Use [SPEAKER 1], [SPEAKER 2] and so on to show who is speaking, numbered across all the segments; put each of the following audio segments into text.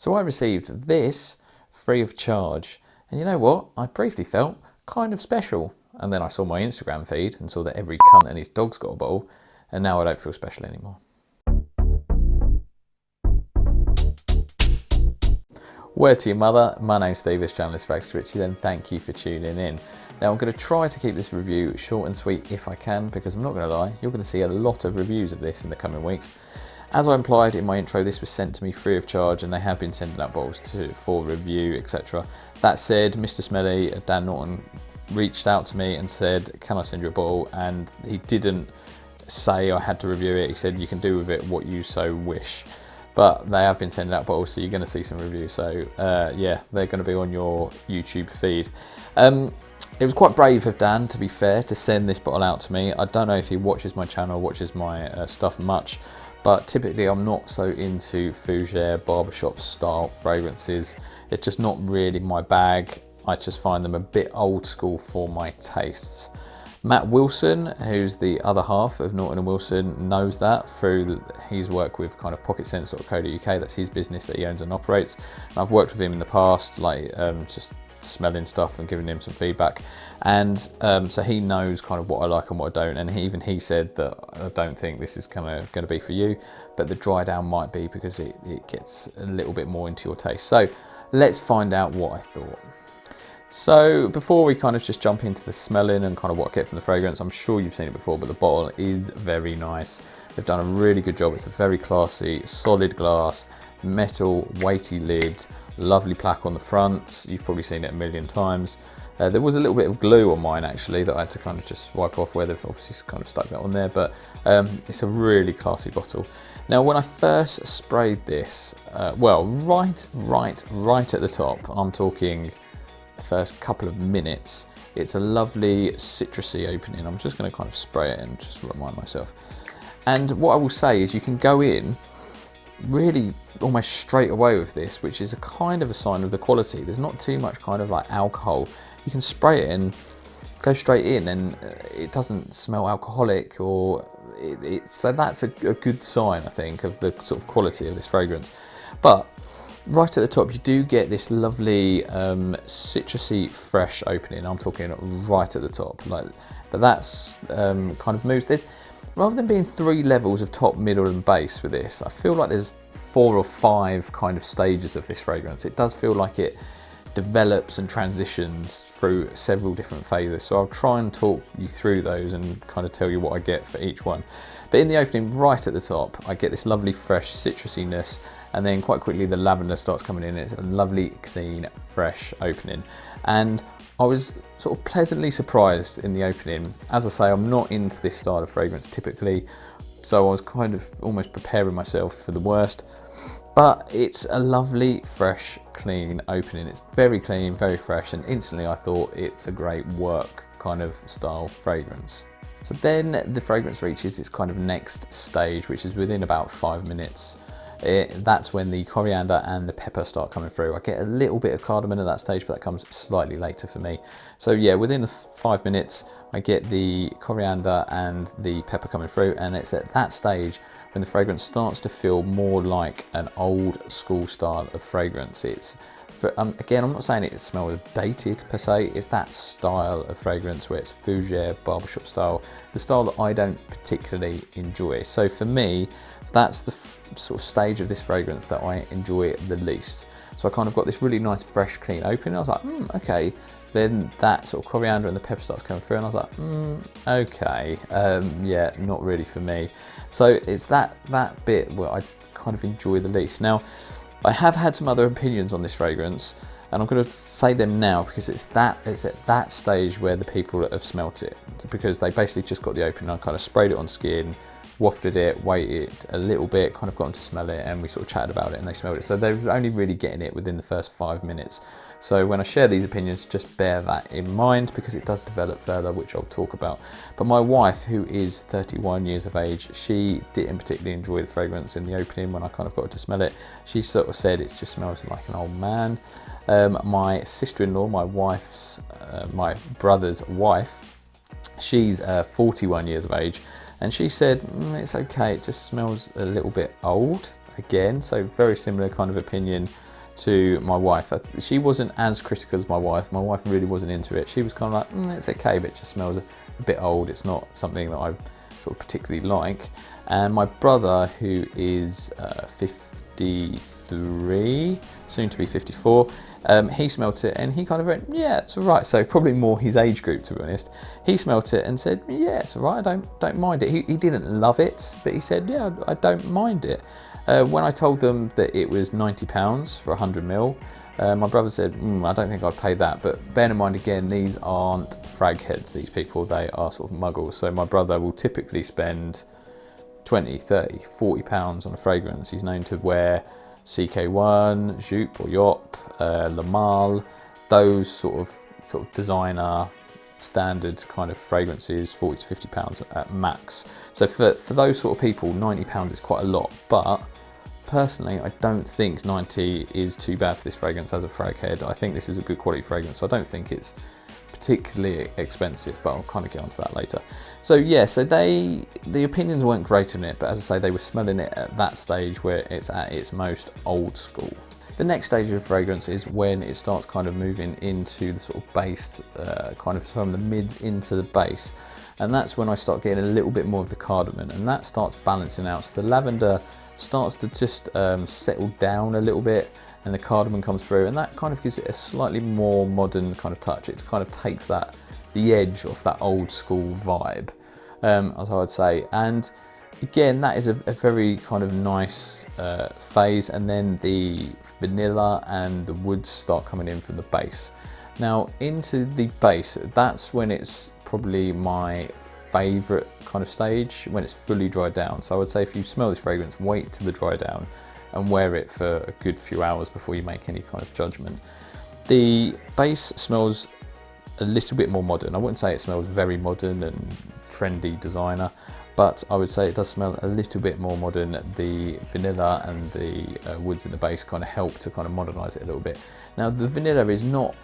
[SPEAKER 1] So I received this free of charge. And you know what? I briefly felt kind of special. And then I saw my Instagram feed and saw that every cunt and his dog's got a bottle. And now I don't feel special anymore. Word to your mother, my name's Steve, this channel is Fragrance Richie, then thank you for tuning in. Now I'm going to try to keep this review short and sweet if I can, because I'm not going to lie, you're going to see a lot of reviews of this in the coming weeks. As I implied in my intro, this was sent to me free of charge and they have been sending out bottles for review, etc. That said, Mr Smelly, Dan Naughton, reached out to me and said, can I send you a bottle? And he didn't say I had to review it, he said you can do with it what you so wish. But they have been sending out bottles, so you're going to see some reviews. So yeah, they're going to be on your YouTube feed. It was quite brave of Dan, to be fair, to send this bottle out to me. I don't know if he watches my channel, watches my stuff much, but typically I'm not so into fougere, barbershop style fragrances. It's just not really my bag. I just find them a bit old school for my tastes. Matt Wilson, who's the other half of Naughton & Wilson, knows that through his work with kind of pocketscents.co.uk. That's his business that he owns and operates. And I've worked with him in the past, like just smelling stuff and giving him some feedback. And so he knows kind of what I like and what I don't. And even he said that I don't think this is going to be for you, but the dry down might be because it gets a little bit more into your taste. So let's find out what I thought. So before we kind of just jump into the smelling and kind of what I get from the fragrance, I'm sure you've seen it before, but the bottle is very nice. They've done a really good job. It's a very classy, solid glass, metal, weighty lid, lovely plaque on the front. You've probably seen it a million times. There was a little bit of glue on mine actually that I had to kind of just wipe off where they've obviously kind of stuck that on there, but it's a really classy bottle. Now when I first sprayed this, well, right at the top, I'm talking the first couple of minutes, it's a lovely citrusy opening. I'm just going to kind of spray it and just remind myself. And what I will say is you can go in really almost straight away with this, which is a kind of a sign of the quality. There's not too much kind of like alcohol. You can spray it and go straight in and it doesn't smell alcoholic, or so that's a good sign, I think, of the sort of quality of this fragrance. But right at the top, you do get this lovely citrusy, fresh opening. I'm talking right at the top, but that's kind of moves. There's, rather than being 3 levels of top, middle, and base with this, I feel like there's 4 or 5 kind of stages of this fragrance. It does feel like it develops and transitions through several different phases. So I'll try and talk you through those and kind of tell you what I get for each one. But in the opening, right at the top, I get this lovely, fresh citrusiness. And then quite quickly the lavender starts coming in. It's a lovely, clean, fresh opening. And I was sort of pleasantly surprised in the opening. As I say, I'm not into this style of fragrance typically, so I was kind of almost preparing myself for the worst. But it's a lovely, fresh, clean opening. It's very clean, very fresh, and instantly I thought it's a great work kind of style fragrance. So then the fragrance reaches its kind of next stage, which is within about 5 minutes. That's when the coriander and the pepper start coming through. I get a little bit of cardamom at that stage, but that comes slightly later for me. So yeah, within 5 minutes, I get the coriander and the pepper coming through, and it's at that stage when the fragrance starts to feel more like an old school style of fragrance. It's, again, I'm not saying it smells dated per se, it's that style of fragrance where it's fougere, barbershop style, the style that I don't particularly enjoy. So for me, that's the sort of stage of this fragrance that I enjoy the least. So I kind of got this really nice, fresh, clean opening. I was like, okay. Then that sort of coriander and the pepper starts coming through, and I was like, okay, yeah, not really for me. So it's that bit where I kind of enjoy the least. Now, I have had some other opinions on this fragrance, and I'm going to say them now because it's at that stage where the people that have smelt it, because they basically just got the opening. I kind of sprayed it on skin, wafted it, waited a little bit, kind of got them to smell it, and we sort of chatted about it and they smelled it. So they were only really getting it within the first 5 minutes. So when I share these opinions, just bear that in mind because it does develop further, which I'll talk about. But my wife, who is 31 years of age, she didn't particularly enjoy the fragrance in the opening when I kind of got her to smell it. She sort of said it just smells like an old man. My sister-in-law, my brother's wife, she's 41 years of age, and she said, it's okay, it just smells a little bit old again. So very similar kind of opinion to my wife. She wasn't as critical as my wife. My wife really wasn't into it. She was kind of like, it's okay, but it just smells a bit old. It's not something that I sort of particularly like. And my brother, who is 53, soon to be 54, he smelt it and he kind of went, yeah, it's all right. So probably more his age group, to be honest. He smelt it and said, yeah, it's all right. I don't mind it. He didn't love it, but he said, yeah, I don't mind it. When I told them that it was £90 for 100ml, my brother said, I don't think I'd pay that. But bear in mind, again, these aren't frag heads, these people, they are sort of muggles. So my brother will typically spend 20, 30, 40 pounds on a fragrance. He's known to wear CK1, Joop or Yop, Le Male, those sort of designer standard kind of fragrances, 40 to 50 pounds at max. So for those sort of people, 90 pounds is quite a lot, but personally, I don't think 90 is too bad for this fragrance as a frag head. I think this is a good quality fragrance, so I don't think it's particularly expensive, but I'll kind of get onto that later. So yeah, so the opinions weren't great on it, but as I say, they were smelling it at that stage where it's at its most old school. The next stage of fragrance is when it starts kind of moving into the sort of base, kind of from the mid into the base. And that's when I start getting a little bit more of the cardamom, and that starts balancing out. So the lavender starts to just settle down a little bit, and the cardamom comes through, and that kind of gives it a slightly more modern kind of touch. It kind of takes the edge off that old school vibe, as I would say. And again, that is a very kind of nice phase, and then the vanilla and the woods start coming in from the base. Now into the base, that's when it's probably my favourite kind of stage, when it's fully dried down. So I would say if you smell this fragrance, wait till the dry down and wear it for a good few hours before you make any kind of judgment. The base smells a little bit more modern. I wouldn't say it smells very modern and trendy designer, but I would say it does smell a little bit more modern. The vanilla and the woods in the base kind of help to kind of modernise it a little bit. Now the vanilla is not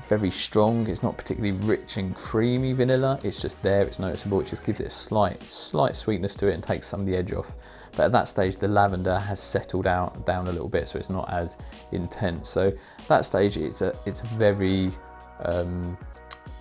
[SPEAKER 1] very strong, it's not particularly rich and creamy vanilla, it's just there, it's noticeable, it just gives it a slight sweetness to it and takes some of the edge off. But at that stage the lavender has settled down a little bit, so it's not as intense. So that stage it's a very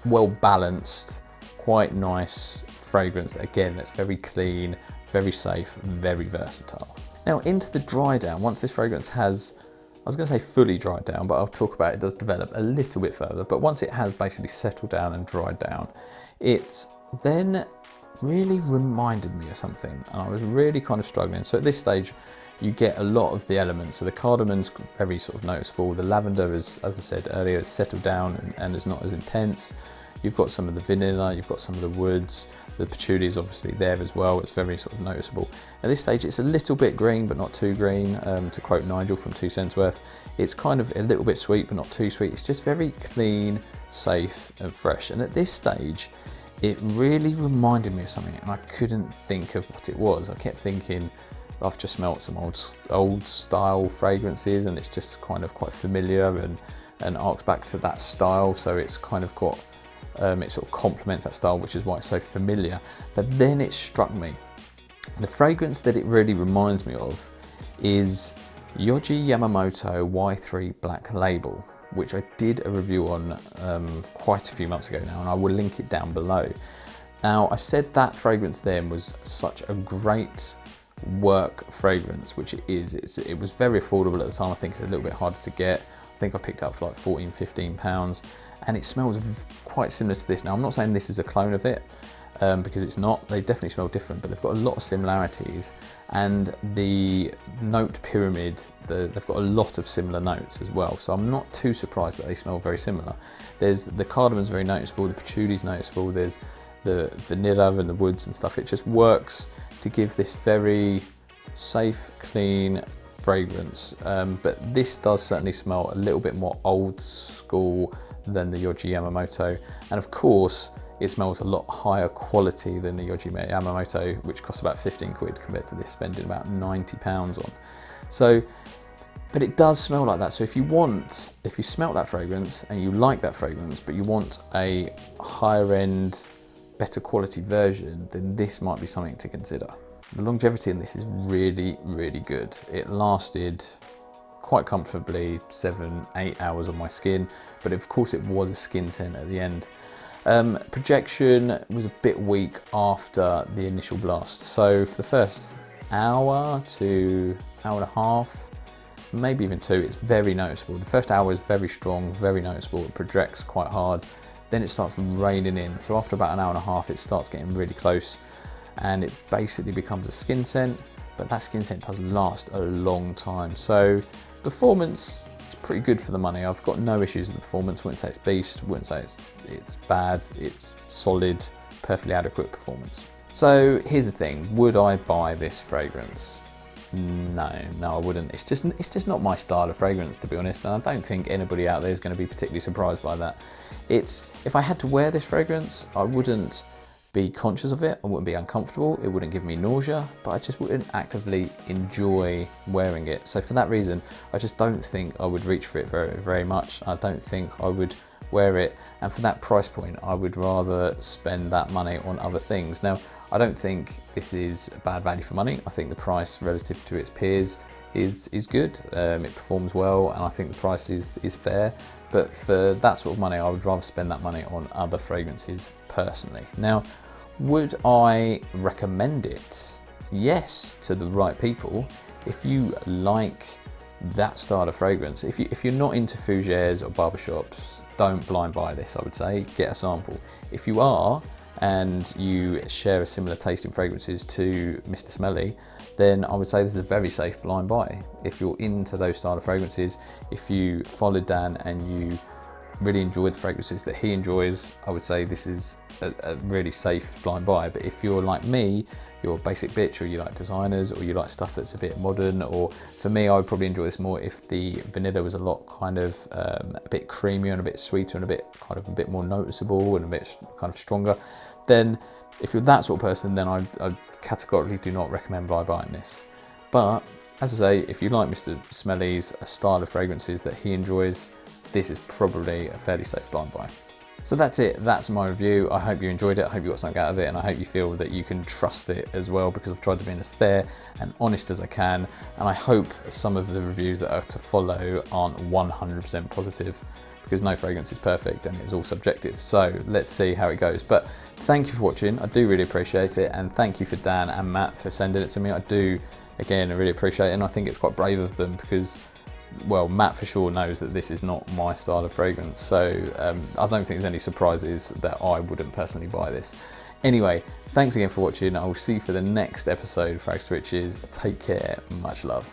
[SPEAKER 1] well balanced, quite nice fragrance, again, that's very clean, very safe, very versatile. Now into the dry down, once this fragrance has, I was going to say fully dried down, but I'll talk about it does develop a little bit further, but once it has basically settled down and dried down, it's then really reminded me of something, and I was really kind of struggling. So at this stage you get a lot of the elements, so the cardamon's very sort of noticeable, the lavender is, as I said earlier, is settled down and is not as intense. You've got some of the vanilla, you've got some of the woods, the patchouli is obviously there as well, it's very sort of noticeable. At this stage it's a little bit green but not too green, to quote Nigel from 2 Cents Worth. It's kind of a little bit sweet but not too sweet, it's just very clean, safe and fresh. And at this stage it really reminded me of something and I couldn't think of what it was. I kept thinking, I've just smelt some old style fragrances and it's just kind of quite familiar and arcs back to that style, so it's kind of got it sort of complements that style, which is why it's so familiar. But then it struck me, the fragrance that it really reminds me of is Yohji Yamamoto Y3 Black Label, which I did a review on quite a few months ago now, and I will link it down below. Now I said that fragrance then was such a great work fragrance, which it is. It was very affordable at the time. I think it's a little bit harder to get. I think I picked it up for like 14, 15 pounds, and it smells quite similar to this. Now I'm not saying this is a clone of it, because it's not. They definitely smell different, but they've got a lot of similarities, and the note pyramid, they've got a lot of similar notes as well, so I'm not too surprised that they smell very similar. There's the cardamon's very noticeable, the patchouli's noticeable, there's the vanilla and the woods and stuff. It just works to give this very safe, clean fragrance, but this does certainly smell a little bit more old school than the Yohji Yamamoto, and of course it smells a lot higher quality than the Yohji Yamamoto, which costs about 15 quid compared to this spending about 90 pounds on. So, but it does smell like that. So if you smelt that fragrance and you like that fragrance, but you want a higher end, better quality version, then this might be something to consider. The longevity in this is really, really good. It lasted quite comfortably 7-8 hours on my skin, but of course it was a skin scent at the end. Projection was a bit weak after the initial blast, so for the first hour to hour and a half, maybe even 2, it's very noticeable. The first hour is very strong, very noticeable, it projects quite hard, then it starts raining in, so after about an hour and a half it starts getting really close and it basically becomes a skin scent, but that skin scent does last a long time. So performance, it's pretty good for the money. I've got no issues with the performance. Wouldn't say it's beast, wouldn't say it's bad. It's solid, perfectly adequate performance. So here's the thing, would I buy this fragrance? No, I wouldn't. It's just not my style of fragrance, to be honest, and I don't think anybody out there is going to be particularly surprised by that. If I had to wear this fragrance, I wouldn't be conscious of it, I wouldn't be uncomfortable, it wouldn't give me nausea, but I just wouldn't actively enjoy wearing it. So for that reason, I just don't think I would reach for it very much. I don't think I would wear it, and for that price point, I would rather spend that money on other things. Now, I don't think this is bad value for money. I think the price relative to its peers is good. It performs well, and I think the price is fair. But for that sort of money, I would rather spend that money on other fragrances personally. Now, would I recommend it? Yes, to the right people. If you like that style of fragrance, if you're not into fougères or barbershops, don't blind buy this, I would say. Get a sample. If you are, and you share a similar taste in fragrances to Mr Smelly, then I would say this is a very safe blind buy. If you're into those style of fragrances, if you followed Dan and you really enjoy the fragrances that he enjoys, I would say this is a really safe blind buy. But if you're like me, you're a basic bitch, or you like designers, or you like stuff that's a bit modern, or for me, I would probably enjoy this more if the vanilla was a lot kind of a bit creamier and a bit sweeter and a bit more noticeable and a bit kind of stronger. Then if you're that sort of person, then I categorically do not recommend buying this. But as I say, if you like Mr Smelly's style of fragrances that he enjoys, this is probably a fairly safe blind buy. So that's it, that's my review. I hope you enjoyed it, I hope you got something out of it, and I hope you feel that you can trust it as well, because I've tried to be as fair and honest as I can, and I hope some of the reviews that are to follow aren't 100% positive, because no fragrance is perfect and it's all subjective. So let's see how it goes. But thank you for watching, I do really appreciate it, and thank you for Dan and Matt for sending it to me. I do, again, I really appreciate it, and I think it's quite brave of them, because well, Matt for sure knows that this is not my style of fragrance, so I don't think there's any surprises that I wouldn't personally buy this. Anyway, thanks again for watching. I will see you for the next episode of Frags to Riches. Take care, much love.